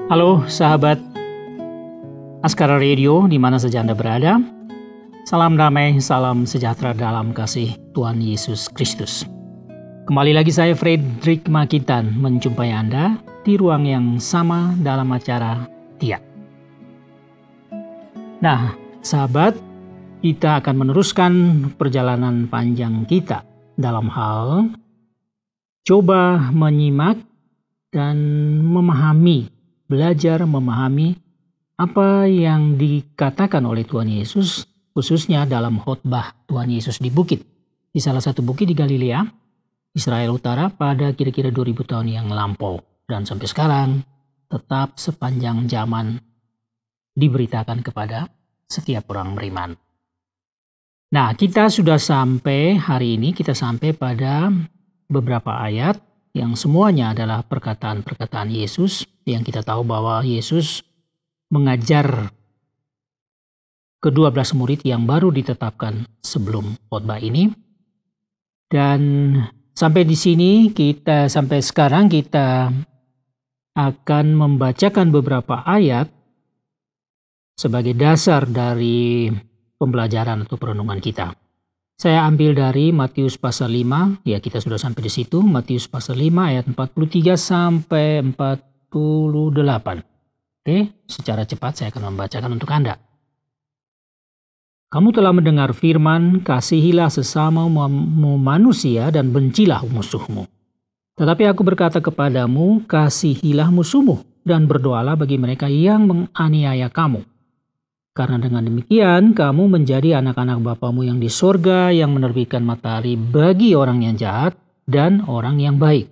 Halo sahabat Askara Radio di mana saja Anda berada. Salam damai, salam sejahtera dalam kasih Tuhan Yesus Kristus. Kembali lagi saya Fredrik Makitan menjumpai Anda di ruang yang sama dalam acara Tiat. Nah, sahabat, kita akan meneruskan perjalanan panjang kita dalam hal coba menyimak dan belajar memahami apa yang dikatakan oleh Tuhan Yesus, khususnya dalam khotbah Tuhan Yesus di bukit. Di salah satu bukit di Galilea, Israel Utara pada kira-kira 2000 tahun yang lampau. Dan sampai sekarang tetap sepanjang zaman diberitakan kepada setiap orang beriman. Nah, kita sudah sampai hari ini, kita sampai pada beberapa ayat yang semuanya adalah perkataan-perkataan Yesus, yang kita tahu bahwa Yesus mengajar ke-12 murid yang baru ditetapkan sebelum khotbah ini. Dan sampai di sini sampai sekarang kita akan membacakan beberapa ayat sebagai dasar dari pembelajaran atau perenungan kita. Saya ambil dari Matius pasal 5, ya kita sudah sampai di situ, Matius pasal 5 ayat 43 sampai 48. Oke, secara cepat saya akan membacakan untuk Anda. Kamu telah mendengar firman, kasihilah sesamamu manusia dan bencilah musuhmu. Tetapi aku berkata kepadamu, kasihilah musuhmu dan berdoalah bagi mereka yang menganiaya kamu. Karena dengan demikian kamu menjadi anak-anak Bapamu yang di sorga yang menerbitkan matahari bagi orang yang jahat dan orang yang baik.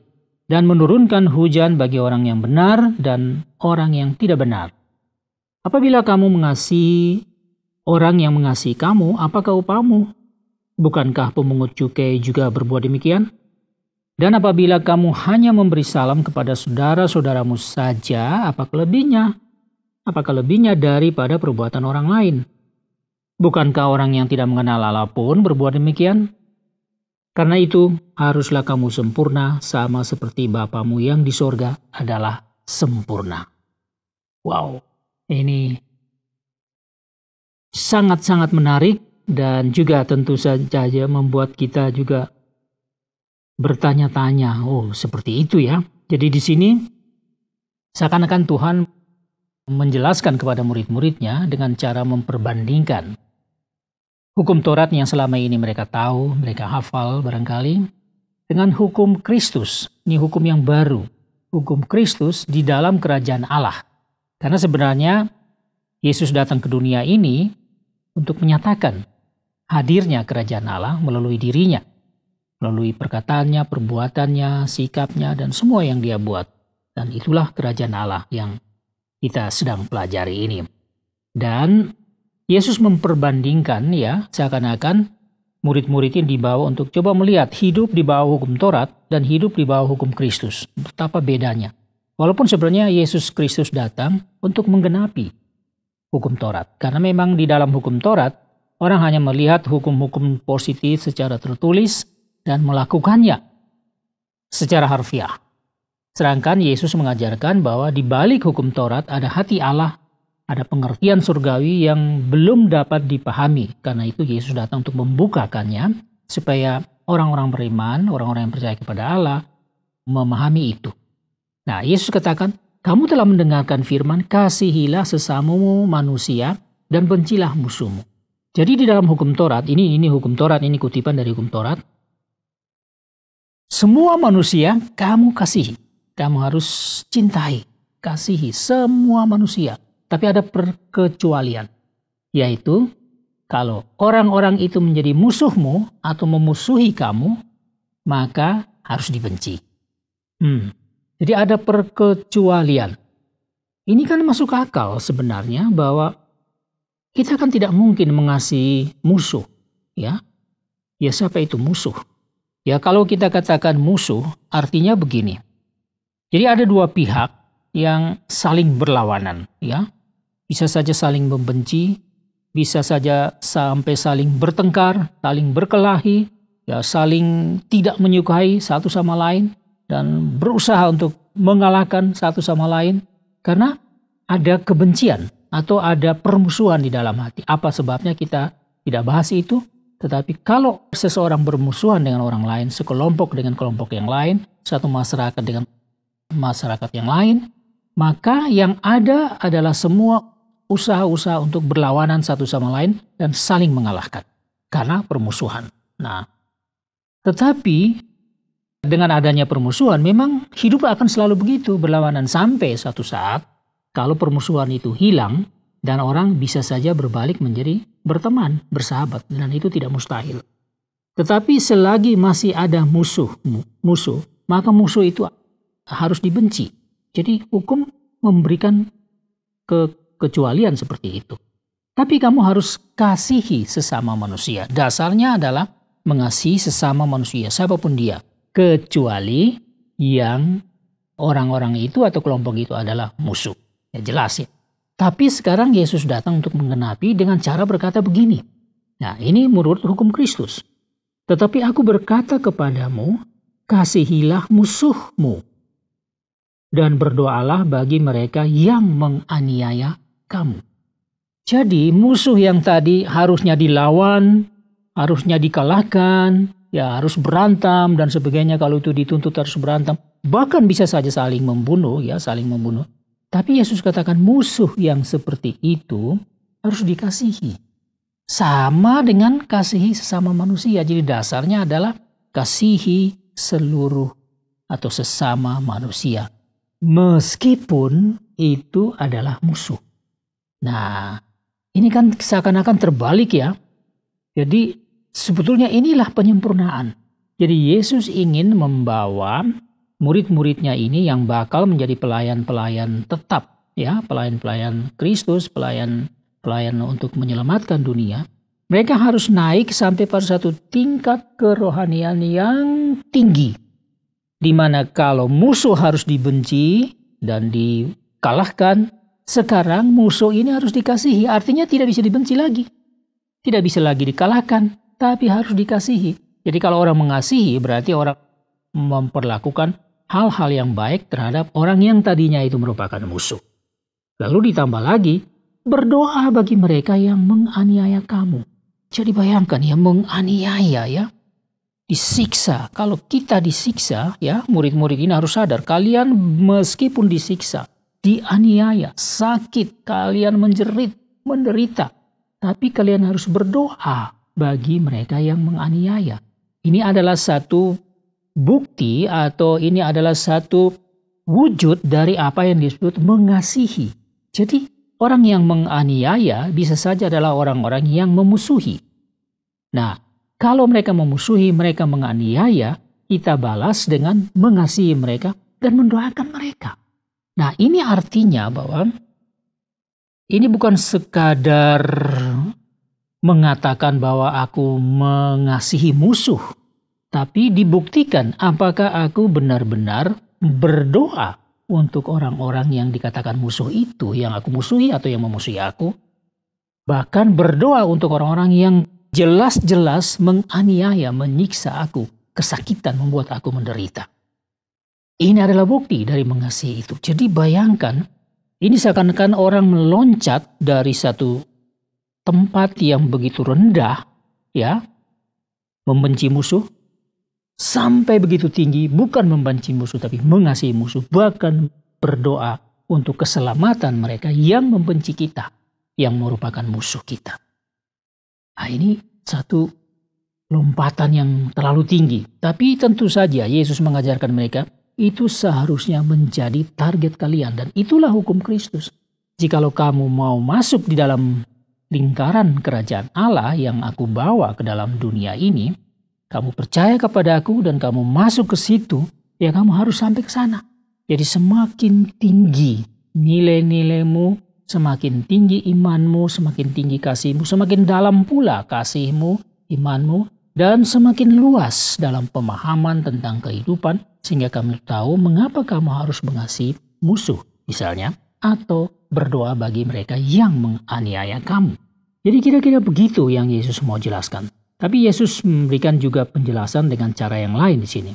Dan menurunkan hujan bagi orang yang benar dan orang yang tidak benar. Apabila kamu mengasihi orang yang mengasihi kamu, apakah upamu? Bukankah pemungut cukai juga berbuat demikian? Dan apabila kamu hanya memberi salam kepada saudara-saudaramu saja, apakah lebihnya? Apakah lebihnya daripada perbuatan orang lain? Bukankah orang yang tidak mengenal Allah pun berbuat demikian? Karena itu, haruslah kamu sempurna sama seperti Bapamu yang di sorga adalah sempurna. Wow, ini sangat-sangat menarik dan juga tentu saja membuat kita juga bertanya-tanya, oh seperti itu ya. Jadi di sini seakan-akan Tuhan menjelaskan kepada murid-muridnya dengan cara memperbandingkan hukum Taurat yang selama ini mereka tahu, mereka hafal barangkali, dengan hukum Kristus. Ini hukum yang baru, hukum Kristus di dalam kerajaan Allah. Karena sebenarnya Yesus datang ke dunia ini untuk menyatakan hadirnya kerajaan Allah melalui dirinya, melalui perkataannya, perbuatannya, sikapnya, dan semua yang dia buat. Dan itulah kerajaan Allah yang kita sedang pelajari ini. Dan Yesus memperbandingkan ya, seakan-akan murid-murid ini dibawa untuk coba melihat hidup di bawah hukum Taurat dan hidup di bawah hukum Kristus. Betapa bedanya. Walaupun sebenarnya Yesus Kristus datang untuk menggenapi hukum Taurat. Karena memang di dalam hukum Taurat, orang hanya melihat hukum-hukum positif secara tertulis dan melakukannya secara harfiah. Sedangkan Yesus mengajarkan bahwa di balik hukum Taurat ada hati Allah, ada pengertian surgawi yang belum dapat dipahami. Karena itu Yesus datang untuk membukakannya supaya orang-orang beriman, orang-orang yang percaya kepada Allah memahami itu. Nah, Yesus katakan, kamu telah mendengarkan firman, kasihilah sesamamu manusia dan bencilah musuhmu. Jadi di dalam hukum Taurat, ini hukum Taurat, ini kutipan dari hukum Taurat. Semua manusia kamu kasihi. Kamu harus cintai, kasihi semua manusia. Tapi ada perkecualian. Yaitu, kalau orang-orang itu menjadi musuhmu atau memusuhi kamu, maka harus dibenci. Jadi ada perkecualian. Ini kan masuk akal sebenarnya bahwa kita kan tidak mungkin mengasihi musuh. Ya siapa itu musuh? Ya kalau kita katakan musuh, artinya begini. Jadi ada dua pihak yang saling berlawanan, ya. Bisa saja saling membenci, bisa saja sampai saling bertengkar, saling berkelahi, ya saling tidak menyukai satu sama lain dan berusaha untuk mengalahkan satu sama lain. Karena ada kebencian atau ada permusuhan di dalam hati. Apa sebabnya kita tidak bahas itu? Tetapi kalau seseorang bermusuhan dengan orang lain, sekelompok dengan kelompok yang lain, satu masyarakat dengan masyarakat yang lain, maka yang ada adalah semua usaha-usaha untuk berlawanan satu sama lain dan saling mengalahkan karena permusuhan. Nah, tetapi dengan adanya permusuhan memang hidup akan selalu begitu, berlawanan sampai suatu saat kalau permusuhan itu hilang dan orang bisa saja berbalik menjadi berteman, bersahabat, dan itu tidak mustahil. Tetapi selagi masih ada musuh, maka musuh itu harus dibenci. Jadi hukum memberikan kekecualian seperti itu. Tapi kamu harus kasihi sesama manusia. Dasarnya adalah mengasihi sesama manusia, siapapun dia. Kecuali yang orang-orang itu atau kelompok itu adalah musuh. Ya jelas ya. Tapi sekarang Yesus datang untuk menggenapi dengan cara berkata begini. Nah, ini menurut hukum Kristus. Tetapi aku berkata kepadamu, kasihilah musuhmu. Dan berdoalah bagi mereka yang menganiaya kamu. Jadi musuh yang tadi harusnya dilawan, harusnya dikalahkan, ya harus berantem dan sebagainya. Kalau itu dituntut harus berantem. Bahkan bisa saja saling membunuh, ya saling membunuh. Tapi Yesus katakan musuh yang seperti itu harus dikasihi. Sama dengan kasihi sesama manusia. Jadi dasarnya adalah kasihi seluruh atau sesama manusia. Meskipun itu adalah musuh. Nah, ini kan seakan-akan terbalik ya. Jadi sebetulnya inilah penyempurnaan. Jadi Yesus ingin membawa murid-muridnya ini yang bakal menjadi pelayan-pelayan tetap, ya, pelayan-pelayan Kristus, pelayan untuk menyelamatkan dunia. Mereka harus naik sampai pada satu tingkat kerohanian yang tinggi, di mana kalau musuh harus dibenci dan dikalahkan, sekarang musuh ini harus dikasihi. Artinya tidak bisa dibenci lagi, tidak bisa lagi dikalahkan, tapi harus dikasihi. Jadi kalau orang mengasihi berarti orang memperlakukan hal-hal yang baik terhadap orang yang tadinya itu merupakan musuh. Lalu ditambah lagi, berdoa bagi mereka yang menganiaya kamu. Jadi bayangkan ya, menganiaya ya, disiksa. Kalau kita disiksa ya, murid-murid ini harus sadar, kalian meskipun disiksa, dianiaya, sakit, kalian menjerit, menderita, tapi kalian harus berdoa bagi mereka yang menganiaya. Ini adalah satu bukti atau ini adalah satu wujud dari apa yang disebut mengasihi. Jadi orang yang menganiaya bisa saja adalah orang-orang yang memusuhi. Nah, kalau mereka memusuhi, mereka menganiaya, kita balas dengan mengasihi mereka dan mendoakan mereka. Nah, ini artinya bahwa ini bukan sekadar mengatakan bahwa aku mengasihi musuh, tapi dibuktikan apakah aku benar-benar berdoa untuk orang-orang yang dikatakan musuh itu, yang aku musuhi atau yang memusuhi aku. Bahkan berdoa untuk orang-orang yang jelas-jelas menganiaya, menyiksa aku, kesakitan membuat aku menderita. Ini adalah bukti dari mengasihi itu. Jadi bayangkan, ini seakan-akan orang meloncat dari satu tempat yang begitu rendah, ya, membenci musuh, sampai begitu tinggi, bukan membenci musuh tapi mengasihi musuh, bahkan berdoa untuk keselamatan mereka yang membenci kita, yang merupakan musuh kita. Nah, ini satu lompatan yang terlalu tinggi. Tapi tentu saja Yesus mengajarkan mereka, itu seharusnya menjadi target kalian. Dan itulah hukum Kristus. Jikalau kamu mau masuk di dalam lingkaran kerajaan Allah yang aku bawa ke dalam dunia ini, kamu percaya kepada aku dan kamu masuk ke situ, ya kamu harus sampai ke sana. Jadi semakin tinggi nilai-nilaimu, semakin tinggi imanmu, semakin tinggi kasihmu, semakin dalam pula kasihmu, imanmu, dan semakin luas dalam pemahaman tentang kehidupan, sehingga kamu tahu mengapa kamu harus mengasihi musuh, misalnya, atau berdoa bagi mereka yang menganiaya kamu. Jadi kira-kira begitu yang Yesus mau jelaskan. Tapi Yesus memberikan juga penjelasan dengan cara yang lain di sini.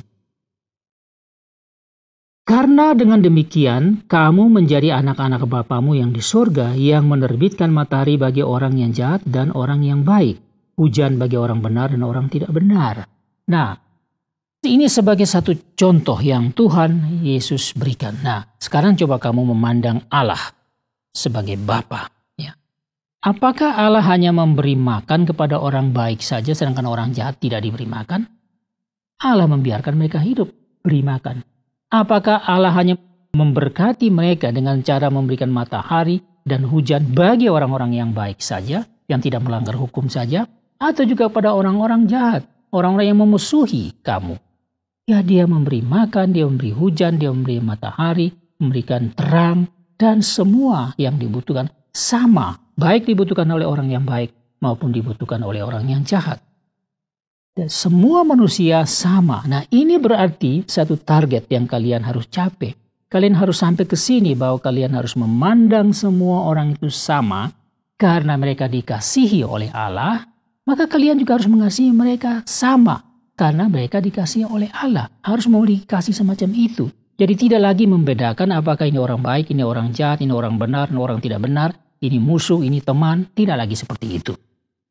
Karena dengan demikian, kamu menjadi anak-anak Bapamu yang di surga, yang menerbitkan matahari bagi orang yang jahat dan orang yang baik, hujan bagi orang benar dan orang tidak benar. Nah, ini sebagai satu contoh yang Tuhan Yesus berikan. Nah, sekarang coba kamu memandang Allah sebagai Bapa. Ya. Apakah Allah hanya memberi makan kepada orang baik saja, sedangkan orang jahat tidak diberi makan? Allah membiarkan mereka hidup, beri makan. Apakah Allah hanya memberkati mereka dengan cara memberikan matahari dan hujan bagi orang-orang yang baik saja, yang tidak melanggar hukum saja, atau juga pada orang-orang jahat, orang-orang yang memusuhi kamu? Ya, dia memberi makan, dia memberi hujan, dia memberi matahari, memberikan terang, dan semua yang dibutuhkan sama, baik dibutuhkan oleh orang yang baik maupun dibutuhkan oleh orang yang jahat. Dan semua manusia sama. Nah, ini berarti satu target yang kalian harus capai. Kalian harus sampai ke sini bahwa kalian harus memandang semua orang itu sama karena mereka dikasihi oleh Allah, maka kalian juga harus mengasihi mereka sama karena mereka dikasihi oleh Allah. Harus memiliki kasih semacam itu. Jadi tidak lagi membedakan apakah ini orang baik, ini orang jahat, ini orang benar, ini orang tidak benar, ini musuh, ini teman. Tidak lagi seperti itu.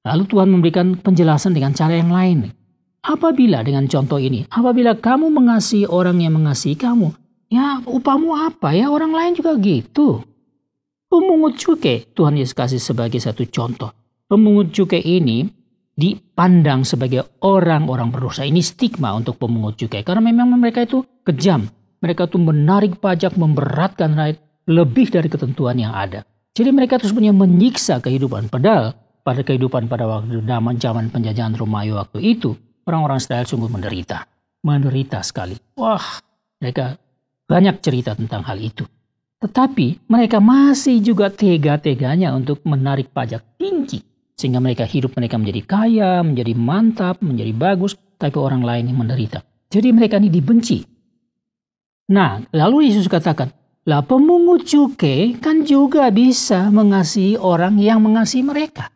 Lalu Tuhan memberikan penjelasan dengan cara yang lain. Apabila dengan contoh ini, apabila kamu mengasihi orang yang mengasihi kamu, ya upahmu apa ya? Orang lain juga gitu. Pemungut cukai, Tuhan Yesus kasih sebagai satu contoh. Pemungut cukai ini dipandang sebagai orang-orang berdosa. Ini stigma untuk pemungut cukai. Karena memang mereka itu kejam. Mereka itu menarik pajak, memberatkan rakyat lebih dari ketentuan yang ada. Jadi mereka terus punya menyiksa kehidupan. Padahal pada kehidupan pada waktu zaman penjajahan Romawi waktu itu, orang-orang Israel sungguh menderita. Menderita sekali. Wah, mereka banyak cerita tentang hal itu. Tetapi mereka masih juga tega-teganya untuk menarik pajak tinggi. Sehingga mereka menjadi kaya, menjadi mantap, menjadi bagus. Tapi orang lain yang menderita. Jadi mereka ini dibenci. Nah, lalu Yesus katakan, lah pemungut cukai kan juga bisa mengasihi orang yang mengasihi mereka.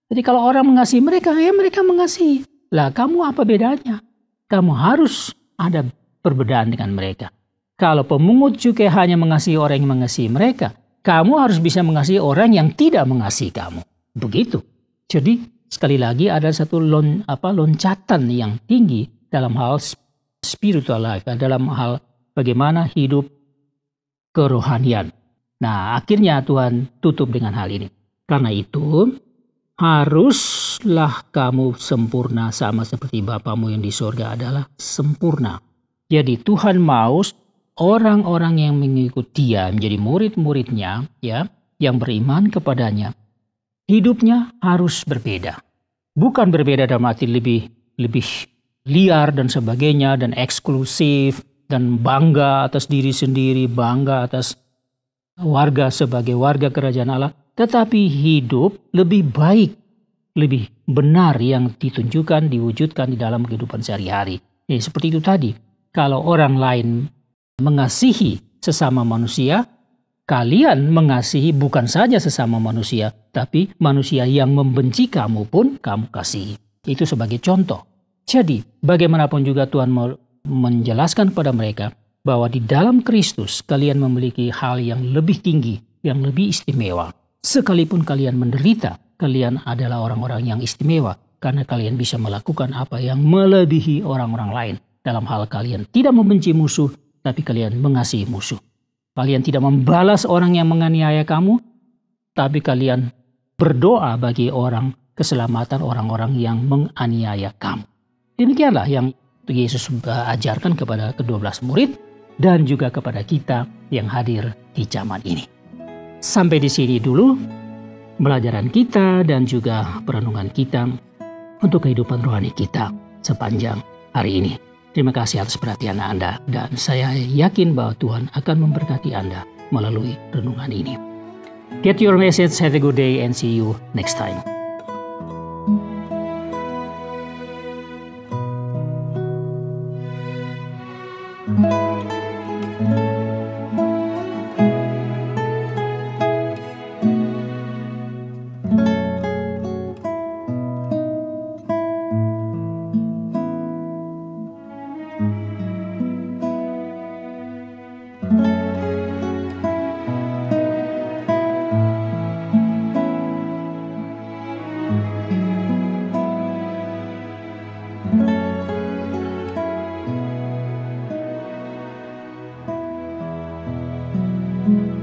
Jadi kalau orang mengasihi mereka, ya mereka mengasihi. Lah kamu apa bedanya? Kamu harus ada perbedaan dengan mereka. Kalau pemungut cukai hanya mengasihi orang yang mengasihi mereka, kamu harus bisa mengasihi orang yang tidak mengasihi kamu. Begitu. Jadi sekali lagi ada satu loncatan yang tinggi dalam hal spiritual life, dalam hal bagaimana hidup kerohanian. Nah, akhirnya Tuhan tutup dengan hal ini. Karena itu, haruslah kamu sempurna sama seperti Bapamu yang di surga adalah sempurna. Jadi Tuhan mau orang-orang yang mengikuti Dia menjadi murid-muridnya, ya, yang beriman kepadanya, hidupnya harus berbeda. Bukan berbeda dalam arti lebih liar dan sebagainya dan eksklusif dan bangga atas diri sendiri, bangga atas warga sebagai warga kerajaan Allah, tetapi hidup lebih baik, lebih benar yang ditunjukkan, diwujudkan di dalam kehidupan sehari-hari. Jadi seperti itu tadi, kalau orang lain mengasihi sesama manusia, kalian mengasihi bukan saja sesama manusia, tapi manusia yang membenci kamu pun kamu kasihi. Itu sebagai contoh. Jadi, bagaimanapun juga Tuhan menjelaskan kepada mereka bahwa di dalam Kristus kalian memiliki hal yang lebih tinggi, yang lebih istimewa. Sekalipun kalian menderita, kalian adalah orang-orang yang istimewa karena kalian bisa melakukan apa yang melebihi orang-orang lain. Dalam hal kalian tidak membenci musuh, tapi kalian mengasihi musuh. Kalian tidak membalas orang yang menganiaya kamu, tapi kalian berdoa bagi keselamatan orang-orang yang menganiaya kamu. Demikianlah yang Yesus ajarkan kepada ke-12 murid dan juga kepada kita yang hadir di zaman ini. Sampai di sini dulu pelajaran kita dan juga perenungan kita untuk kehidupan rohani kita sepanjang hari ini. Terima kasih atas perhatian Anda dan saya yakin bahwa Tuhan akan memberkati Anda melalui renungan ini. Get your message, have a good day and see you next time. Tuhan.